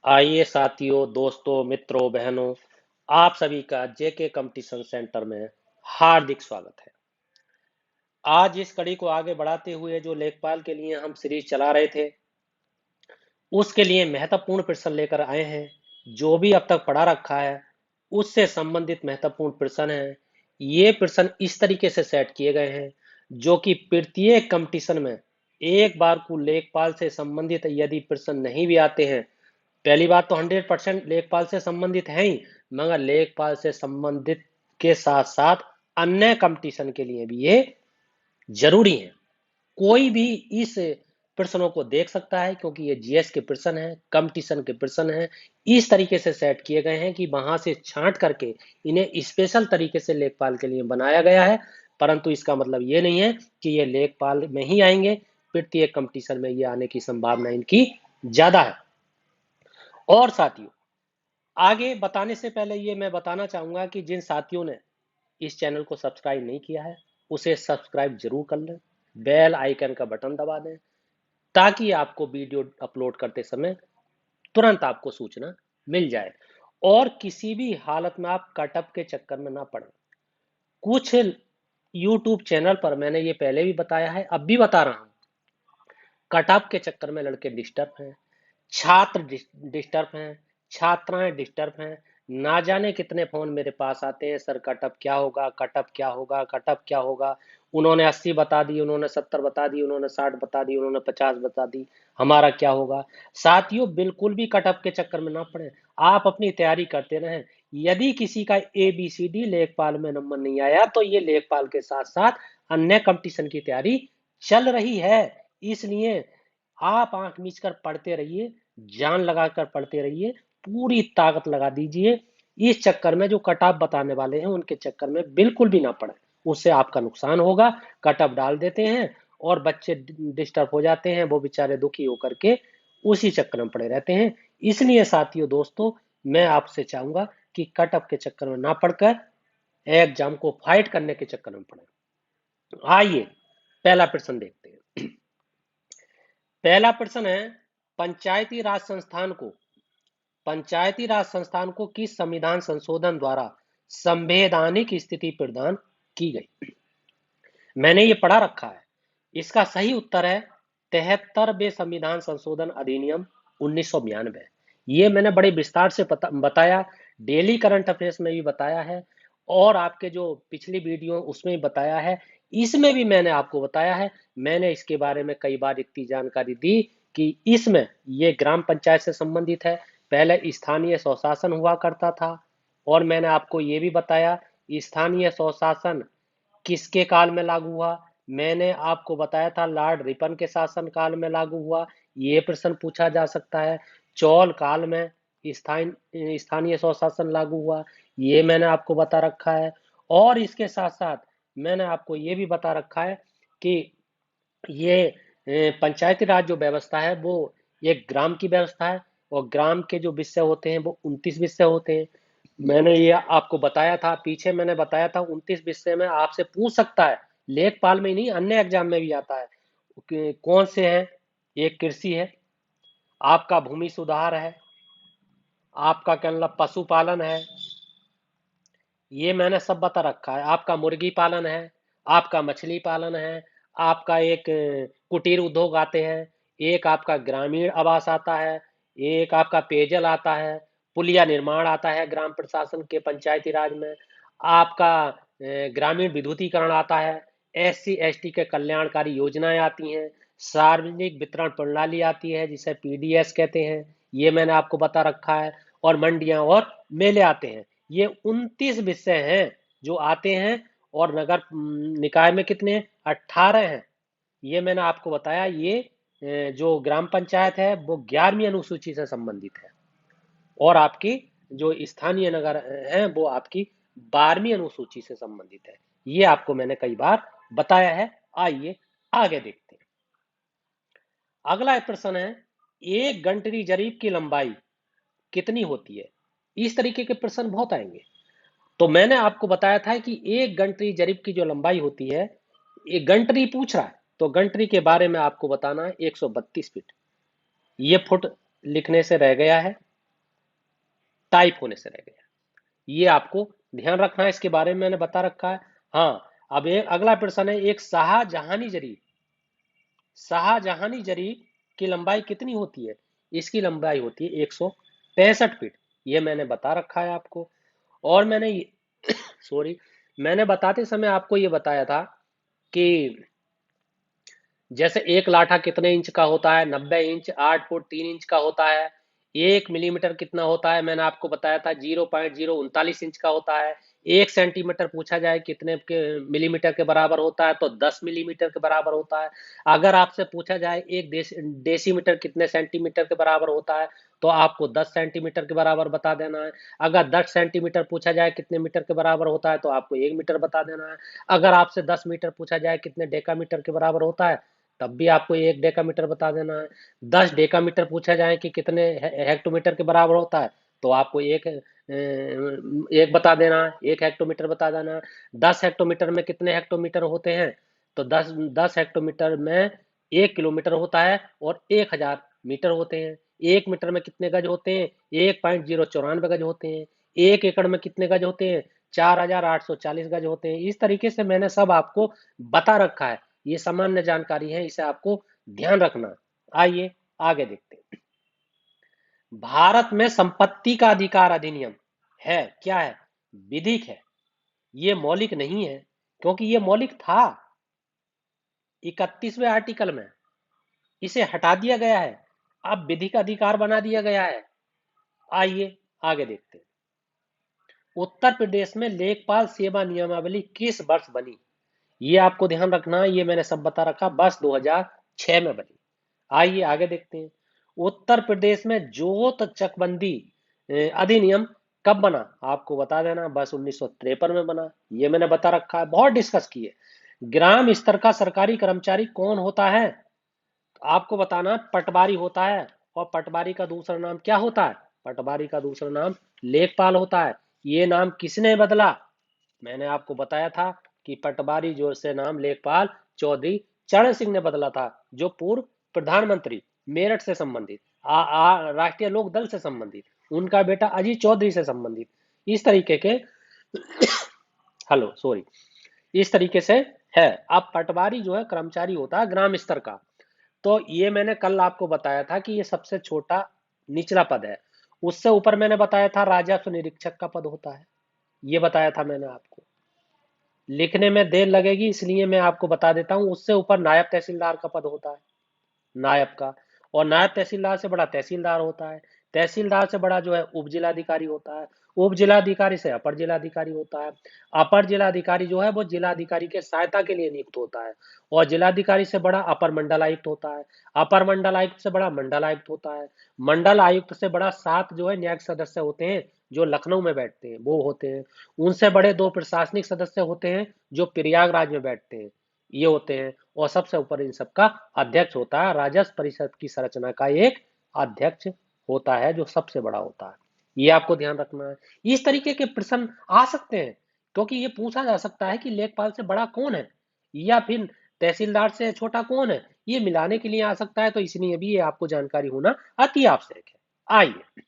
आइए साथियों, दोस्तों, मित्रों, बहनों, आप सभी का जेके कंपटीशन सेंटर में हार्दिक स्वागत है। आज इस कड़ी को आगे बढ़ाते हुए जो लेखपाल के लिए हम सीरीज चला रहे थे, उसके लिए महत्वपूर्ण प्रश्न लेकर आए हैं। जो भी अब तक पढ़ा रखा है, उससे संबंधित महत्वपूर्ण प्रश्न हैं। ये प्रश्न इस तरीके से सेट किए गए हैं, जो कि प्रत्येक कंपटीशन में एक बार को लेखपाल से संबंधित यदि प्रश्न नहीं भी आते हैं, पहली बात तो 100% लेखपाल से संबंधित है ही, मगर लेखपाल से संबंधित के साथ साथ अन्य कंपटीशन के लिए भी ये जरूरी है। कोई भी इस प्रश्नों को देख सकता है, क्योंकि ये जीएस के प्रश्न है, कंपटीशन के प्रश्न है। इस तरीके से सेट किए गए हैं कि वहां से छांट करके इन्हें स्पेशल तरीके से लेखपाल के लिए बनाया गया है। परंतु इसका मतलब ये नहीं है कि ये लेखपाल में ही आएंगे। प्रत्येक कंपटीशन में ये आने की संभावना इनकी ज्यादा है। और साथियों, आगे बताने से पहले ये मैं बताना चाहूंगा कि जिन साथियों ने इस चैनल को सब्सक्राइब नहीं किया है, उसे सब्सक्राइब जरूर कर लें। बेल आइकन का बटन दबा दें, ताकि आपको वीडियो अपलोड करते समय तुरंत आपको सूचना मिल जाए और किसी भी हालत में आप कटअप के चक्कर में ना पड़े। कुछ यूट्यूब चैनल पर मैंने ये पहले भी बताया है, अब भी बता रहा हूँ, कटअप के चक्कर में लड़के डिस्टर्ब हैं, छात्र डिस्टर्ब हैं, छात्राएं डिस्टर्ब हैं। ना जाने कितने फोन मेरे पास आते हैं, सर कटअप क्या होगा, कटअप क्या होगा, कटअप क्या होगा। उन्होंने 80 बता दी, उन्होंने 70 बता दी, उन्होंने 60 बता दी, उन्होंने 50 बता दी, हमारा क्या होगा। साथियों, बिल्कुल भी कटअप के चक्कर में ना पड़े। आप अपनी तैयारी करते रहें। यदि किसी का ABCD लेखपाल में नंबर नहीं आया, तो ये लेखपाल के साथ साथ अन्य कंपटीशन की तैयारी चल रही है। इसलिए आप आंख मीच कर पढ़ते रहिए, जान लगाकर पढ़ते रहिए, पूरी ताकत लगा दीजिए। इस चक्कर में जो कटऑफ बताने वाले हैं, उनके चक्कर में बिल्कुल भी ना पड़े। उससे आपका नुकसान होगा। कटऑफ डाल देते हैं और बच्चे डिस्टर्ब हो जाते हैं, वो बेचारे दुखी होकर के उसी चक्कर में पड़े रहते हैं। इसलिए साथियों, दोस्तों, मैं आपसे चाहूंगा कि कटऑफ के चक्कर में ना पड़कर एग्जाम को फाइट करने के चक्कर में पड़े। आइए पहला प्रश्न देखते हैं। पहला प्रश्न है, पंचायती राज संस्थान को पंचायती राज संस्थान को किस संविधान संशोधन द्वारा संवैधानिक स्थिति प्रदान की गई। मैंने ये पढ़ा रखा है। इसका सही उत्तर है 73वें संविधान संशोधन अधिनियम 1992। ये मैंने बड़े विस्तार से बताया, डेली करंट अफेयर्स में भी बताया है, और आपके जो पिछली वीडियो उसमें भी बताया है। इसमें भी मैंने आपको बताया है। मैंने इसके बारे में कई बार इतनी जानकारी दी कि इसमें ये ग्राम पंचायत से संबंधित है। पहले स्थानीय स्वशासन हुआ करता था, और मैंने आपको ये भी बताया स्थानीय स्वशासन किसके काल में लागू हुआ। मैंने आपको बताया था लॉर्ड रिपन के शासन काल में लागू हुआ। ये प्रश्न पूछा जा सकता है। चौल काल में स्थानीय स्वशासन लागू हुआ, ये मैंने आपको बता रखा है। और इसके साथ साथ मैंने आपको ये भी बता रखा है कि ये पंचायती राज जो व्यवस्था है, वो एक ग्राम की व्यवस्था है, और ग्राम के जो विषय होते हैं वो 29 विषय होते हैं। मैंने ये आपको बताया था, पीछे मैंने बताया था 29 विषय में आपसे पूछ सकता है। लेखपाल में ही नहीं, अन्य एग्जाम में भी आता है। कौन से हैं? एक कृषि है, आपका भूमि सुधार है, आपका क्या मतलब पशुपालन है, ये मैंने सब बता रखा है। आपका मुर्गी पालन है, आपका मछली पालन है, आपका एक कुटीर उद्योग आते हैं, एक आपका ग्रामीण आवास आता है, एक आपका पेयजल आता है, पुलिया निर्माण आता है ग्राम प्रशासन के पंचायती राज में, आपका ग्रामीण विद्युतीकरण आता है, SC ST के कल्याणकारी योजनाएं आती हैं, सार्वजनिक वितरण प्रणाली आती है जिसे PDS कहते हैं, ये मैंने आपको बता रखा है। और मंडियां और मेले आते हैं। ये 29 विषय हैं जो आते हैं। और नगर निकाय में कितने हैं? 18 हैं। ये मैंने आपको बताया। ये जो ग्राम पंचायत है वो 11वीं अनुसूची से संबंधित है, और आपकी जो स्थानीय नगर हैं वो आपकी 12वीं अनुसूची से संबंधित है। ये आपको मैंने कई बार बताया है। आइए आगे देखते हैं। अगला प्रश्न है, एक गंटरी जरीब की लंबाई कितनी होती है। इस तरीके के प्रश्न बहुत आएंगे। तो मैंने आपको बताया था कि एक गंटरी जरीब की जो लंबाई होती है, एक गंटरी पूछ रहा है तो गंटरी के बारे में आपको बताना है 132 फीट। ये फुट लिखने से रह गया है। टाइप होने से रह गया। ये आपको ध्यान रखना है, इसके बारे में मैंने बता रखा है। हाँ, अब एक अगला प्रश्न है, एक शाहजहानी जरी की लंबाई कितनी होती है? इसकी लंबाई होती है 165 फीट। ये मैंने बता रखा है आपको। और मैंने सॉरी, मैंने बताते समय आपको ये बताया था कि जैसे एक लाठा कितने इंच का होता है? 90 इंच, 8 फुट 3 इंच का होता है। 1 मिलीमीटर कितना होता है? मैंने आपको बताया था 0.039 इंच का होता है। 1 सेंटीमीटर पूछा जाए कितने के मिलीमीटर के बराबर होता है, तो 10 मिलीमीटर के बराबर होता है। अगर आपसे पूछा जाए एक डेसीमीटर कितने सेंटीमीटर के बराबर होता है, तो आपको 10 सेंटीमीटर के बराबर बता देना है। अगर 10 सेंटीमीटर पूछा जाए कितने मीटर के बराबर होता है, तो आपको 1 मीटर बता देना है। अगर आपसे 10 मीटर पूछा जाए कितने डेकामीटर के बराबर होता है, तब भी आपको 1 डेकामीटर बता देना है। 10 डेकामीटर पूछा जाए कि कितने हेक्टोमीटर के बराबर होता है, तो आपको एक बता देना है, 1 हेक्टोमीटर बता देना है। 10 हेक्टोमीटर में कितने हेक्टोमीटर होते हैं, तो दस हेक्टोमीटर में 1 किलोमीटर होता है और 1,000 मीटर होते हैं। 1 मीटर में कितने गज होते हैं? 1.094 गज होते हैं। 1 एकड़ में कितने गज होते हैं? 4,840 गज होते हैं। इस तरीके से मैंने सब आपको बता रखा है। ये सामान्य जानकारी है, इसे आपको ध्यान रखना। आइए आगे देखते हैं। भारत में संपत्ति का अधिकार अधिनियम है, क्या है? विधिक है, ये मौलिक नहीं है, क्योंकि ये मौलिक था 31वें आर्टिकल में। इसे हटा दिया गया है, अब विधिक अधिकार बना दिया गया है। आइए आगे देखते हैं। उत्तर प्रदेश में लेखपाल सेवा नियमावली किस वर्ष बनी? ये आपको ध्यान रखना है, ये मैंने सब बता रखा, बस 2006 में बनी। आइए आगे देखते हैं। उत्तर प्रदेश में जोत चकबंदी अधिनियम कब बना? आपको बता देना, बस 1953 में बना। ये मैंने बता रखा है, बहुत डिस्कस किए। ग्राम स्तर का सरकारी कर्मचारी कौन होता है? तो आपको बताना, पटवारी होता है। और पटवारी का दूसरा नाम क्या होता है? पटवारी का दूसरा नाम लेखपाल होता है। ये नाम किसने बदला? मैंने आपको बताया था कि पटवारी जो से नाम लेखपाल चौधरी चरण सिंह ने बदला था, जो पूर्व प्रधानमंत्री, मेरठ से संबंधित, राष्ट्रीय लोक दल से संबंधित, उनका बेटा अजीत चौधरी से संबंधित। इस तरीके के हेलो सॉरी, इस तरीके से है। अब पटवारी जो है कर्मचारी होता है ग्राम स्तर का। तो ये मैंने कल आपको बताया था कि ये सबसे छोटा निचला पद है। उससे ऊपर मैंने बताया था राजस्व निरीक्षक का पद होता है, ये बताया था मैंने आपको। लिखने में देर लगेगी इसलिए मैं आपको बता देता हूँ, उससे ऊपर नायब तहसीलदार का पद होता है, नायब का। और नायब तहसीलदार से बड़ा तहसीलदार होता है। तहसीलदार से बड़ा जो है उप जिलाधिकारी होता है। उप जिलाधिकारी से अपर जिलाधिकारी होता है। अपर जिलाधिकारी जो है वो जिलाधिकारी के सहायता के लिए नियुक्त होता है। और जिलाधिकारी से बड़ा अपर मंडल आयुक्त होता है। अपर मंडल आयुक्त से बड़ा मंडल आयुक्त होता है। मंडल आयुक्त से बड़ा 7 जो है न्यायिक सदस्य होते हैं, जो लखनऊ में बैठते हैं, वो होते हैं। उनसे बड़े 2 प्रशासनिक सदस्य होते हैं, जो प्रयागराज में बैठते हैं, ये होते हैं। और सबसे ऊपर इन सबका अध्यक्ष होता है। राजस्व परिषद की संरचना का एक अध्यक्ष होता है, जो सबसे बड़ा होता है। ये आपको ध्यान रखना है। इस तरीके के प्रश्न आ सकते हैं, क्योंकि ये पूछा जा सकता है कि लेखपाल से बड़ा कौन है, या फिर तहसीलदार से छोटा कौन है। ये मिलाने के लिए आ सकता है, तो इसलिए भी ये आपको जानकारी होना अति आवश्यक है। आइए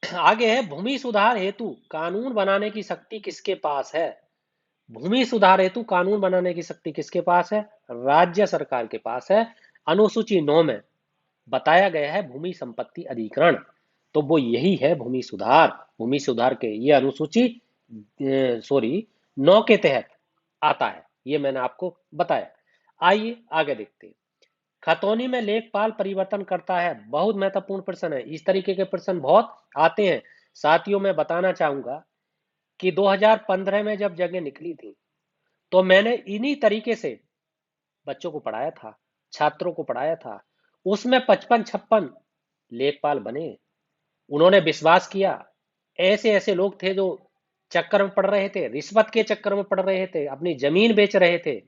आगे है, भूमि सुधार हेतु कानून बनाने की शक्ति किसके पास है? भूमि सुधार हेतु कानून बनाने की शक्ति किसके पास है? राज्य सरकार के पास है। अनुसूची 9 में बताया गया है भूमि संपत्ति अधिग्रहण, तो वो यही है भूमि सुधार के ये अनुसूची सॉरी 9 के तहत आता है। ये मैंने आपको बताया। आइए आगे देखते हैं। खतौनी में लेखपाल परिवर्तन करता है, बहुत महत्वपूर्ण प्रश्न है। इस तरीके के प्रश्न बहुत आते हैं। साथियों, मैं बताना चाहूंगा कि 2015 में जब जगह निकली थी, तो मैंने इन्हीं तरीके से बच्चों को पढ़ाया था, छात्रों को पढ़ाया था। उसमें 55-56 लेखपाल बने। उन्होंने विश्वास किया। ऐसे ऐसे लोग थे जो चक्कर में पड़ रहे थे, रिश्वत के चक्कर में पड़ रहे थे, अपनी जमीन बेच रहे थे।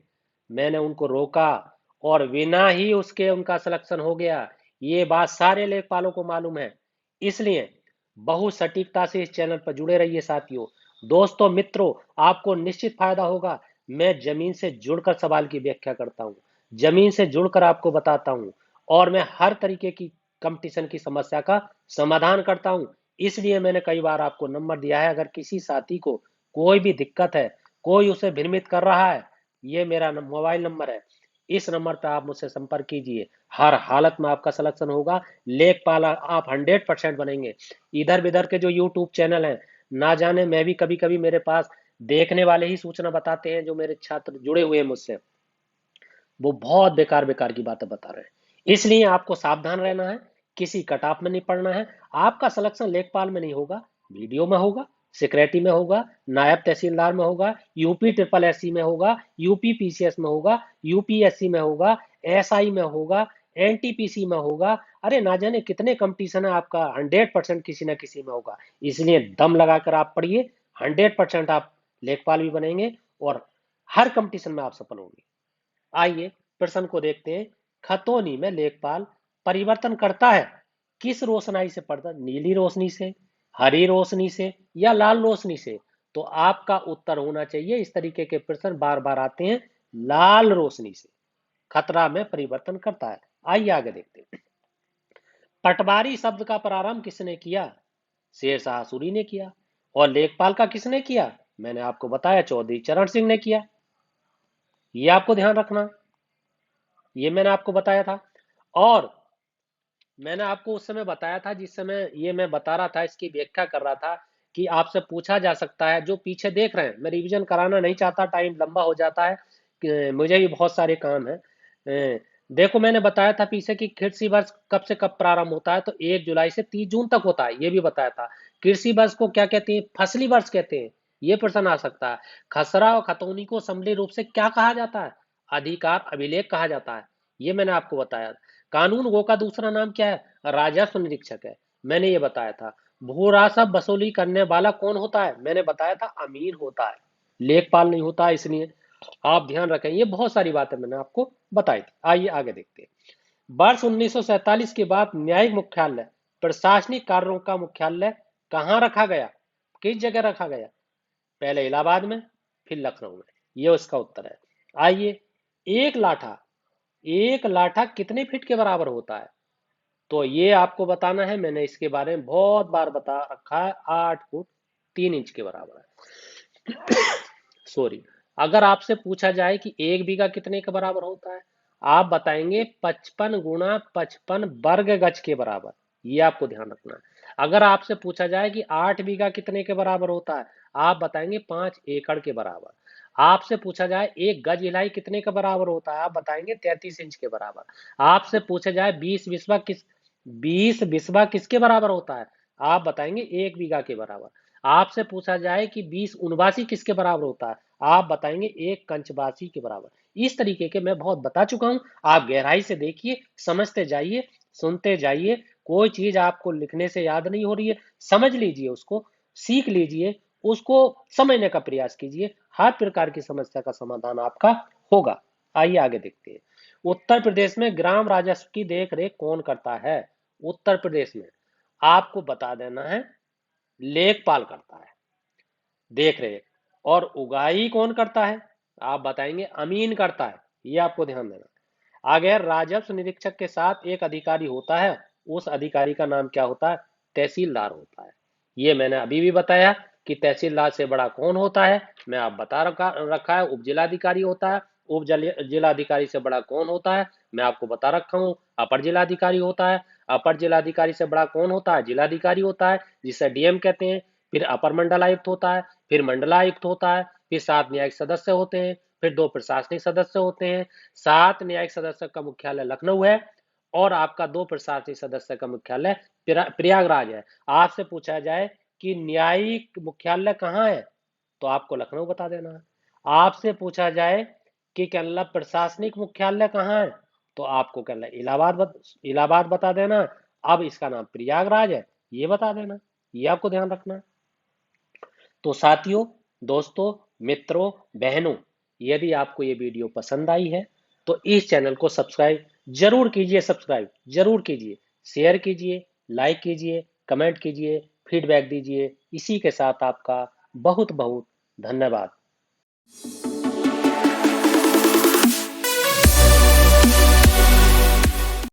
मैंने उनको रोका और बिना ही उसके उनका सिलेक्शन हो गया। ये बात सारे लेखपालों को मालूम है। इसलिए बहुत सटीकता से इस चैनल पर जुड़े रहिए साथियों। दोस्तों मित्रों, आपको निश्चित फायदा होगा। मैं जमीन से जुड़कर सवाल की व्याख्या करता हूँ, जमीन से जुड़कर आपको बताता हूँ, और मैं हर तरीके की कंपटीशन की समस्या का समाधान करता हूँ। इसलिए मैंने कई बार आपको नंबर दिया है। अगर किसी साथी को कोई भी दिक्कत है, कोई उसे भ्रमित कर रहा है, ये मेरा मोबाइल नंबर है। इस नंबर पर आप मुझसे संपर्क कीजिए। हर हालत में आपका सिलेक्शन होगा। लेखपाल आप 100% बनेंगे। इधर बिधर के जो यूट्यूब चैनल हैं, ना जाने, मैं भी कभी कभी मेरे पास देखने वाले ही सूचना बताते हैं, जो मेरे छात्र जुड़े हुए हैं मुझसे, वो बहुत बेकार बेकार की बातें बता रहे हैं। इसलिए आपको सावधान रहना है, किसी कट ऑफ में नहीं पड़ना है। आपका सिलेक्शन लेखपाल में नहीं होगा, वीडियो में होगा, सिक्योरिटी में होगा, नायब तहसीलदार में होगा, यूपी ट्रिपल एससी में होगा, यूपी पीसीएस में होगा, यूपीएससी में होगा, एसआई में होगा, एनटीपीसी में होगा। अरे ना जाने कितने कंपटीशन है, आपका 100% किसी ना किसी में होगा। इसलिए दम लगाकर आप पढ़िए। 100% आप लेखपाल भी बनेंगे और हर कंपटीशन में आप सफल होंगे। आइए प्रश्न को देखते हैं। खतौनी में लेखपाल परिवर्तन करता है किस रोशनाई से पड़ता? नीली रोशनी से, हरी रोशनी से, या लाल रोशनी से? तो आपका उत्तर होना चाहिए, इस तरीके के प्रश्न बार बार आते हैं, लाल रोशनी से खतरा में परिवर्तन करता है। आइए आगे देखते हैं। पटवारी शब्द का प्रारंभ किसने किया? शेरशाह सूरी ने किया। और लेखपाल का किसने किया? मैंने आपको बताया, चौधरी चरण सिंह ने किया। ये आपको ध्यान रखना, ये मैंने आपको बताया था। और मैंने आपको उस समय बताया था, जिस समय ये मैं बता रहा था, इसकी व्याख्या कर रहा था, कि आपसे पूछा जा सकता है, जो पीछे देख रहे हैं, मैं रिवीजन कराना नहीं चाहता, टाइम लंबा हो जाता है, मुझे भी बहुत सारे काम है। देखो मैंने बताया था पीछे कि कृषि वर्ष कब से कब प्रारंभ होता है, तो 1 जुलाई से 30 जून तक होता है, ये भी बताया था। कृषि वर्ष को क्या कहते हैं? फसली वर्ष कहते हैं। ये प्रश्न आ सकता है। खसरा और खतौनी को सम्मिलित रूप से क्या कहा जाता है? अधिकार अभिलेख कहा जाता है। ये मैंने आपको बताया। कानून गो का दूसरा नाम क्या है? राजस्व निरीक्षक है, मैंने ये बताया था। भू राजस्व वसूली करने वाला कौन होता है? मैंने बताया था, अमीन होता है, लेखपाल नहीं होता है। इसलिए आप ध्यान रखें, ये बहुत सारी बातें मैंने आपको बताई थी। आइए आगे देखते हैं। वर्ष 1947 के बाद न्यायिक मुख्यालय, प्रशासनिक कार्यों का मुख्यालय कहाँ रखा गया? किस जगह रखा गया? पहले इलाहाबाद में, फिर लखनऊ में। ये उसका उत्तर है। आइए, एक लाठा, एक लाठा कितने फीट के बराबर होता है? तो ये आपको बताना है, मैंने इसके बारे में बहुत बार बता रखा है। 8 फुट 3 इंच के बराबर है। सॉरी। अगर आपसे पूछा जाए कि 1 बीघा कितने के बराबर होता है, आप बताएंगे 55 × 55 वर्ग गज के बराबर। ये आपको ध्यान रखना है। अगर आपसे पूछा जाए कि 8 बीघा कितने के बराबर होता है, आप बताएंगे 5 एकड़ के बराबर। आपसे पूछा जाए 1 गज इलाई कितने के बराबर होता है, आप बताएंगे 33 इंच के बराबर। आपसे पूछा जाए 20 बिस्वा किसके बराबर होता है, आप बताएंगे 1 बीघा के बराबर। आपसे पूछा जाए कि 20 उनवासी किसके बराबर होता है, आप बताएंगे 1 कंचवासी के बराबर। इस तरीके के मैं बहुत बता चुका हूं। आप गहराई से देखिए, समझते जाइए, सुनते जाइए। कोई चीज आपको लिखने से याद नहीं हो रही है, समझ लीजिए, उसको सीख लीजिए, उसको समझने का प्रयास कीजिए। हर प्रकार की समस्या का समाधान आपका होगा। आइए आगे देखते हैं। उत्तर प्रदेश में ग्राम राजस्व की देख रेख कौन करता है? उत्तर प्रदेश में आपको बता देना है, लेखपाल करता है देख रेख। और उगाही कौन करता है? आप बताएंगे अमीन करता है। ये आपको ध्यान देना। अगर राजस्व निरीक्षक के साथ एक अधिकारी होता है, उस अधिकारी का नाम क्या होता है? तहसीलदार होता है। ये मैंने अभी भी बताया कि तहसीलदार से बड़ा कौन होता है, मैं आप बता रखा है, उप जिलाधिकारी होता है। उप जिलाधिकारी से बड़ा कौन होता है, मैं आपको बता रखा हूँ, अपर जिलाधिकारी होता है। अपर जिलाधिकारी से बड़ा कौन होता है? जिलाधिकारी होता है, जिसे डीएम कहते हैं। फिर अपर मंडलायुक्त होता है, फिर मंडलायुक्त होता है, फिर 7 न्यायिक सदस्य होते हैं, फिर 2 प्रशासनिक सदस्य होते हैं। 7 न्यायिक सदस्य का मुख्यालय लखनऊ है, और आपका 2 प्रशासनिक सदस्य का मुख्यालय प्रयागराज है। आपसे पूछा जाए कि न्यायिक मुख्यालय कहाँ है, तो आपको लखनऊ बता देना है। आपसे पूछा जाए कि केरला प्रशासनिक मुख्यालय कहाँ है, तो आपको केरला इलाहाबाद बता देना। अब इसका नाम प्रयागराज है, ये बता देना। ये आपको ध्यान रखना है। तो साथियों, दोस्तों, मित्रों, बहनों, यदि आपको ये वीडियो पसंद आई है, तो इस चैनल को सब्सक्राइब जरूर कीजिए, सब्सक्राइब जरूर कीजिए, शेयर कीजिए, लाइक कीजिए, कमेंट कीजिए, फीडबैक दीजिए। इसी के साथ आपका बहुत बहुत धन्यवाद।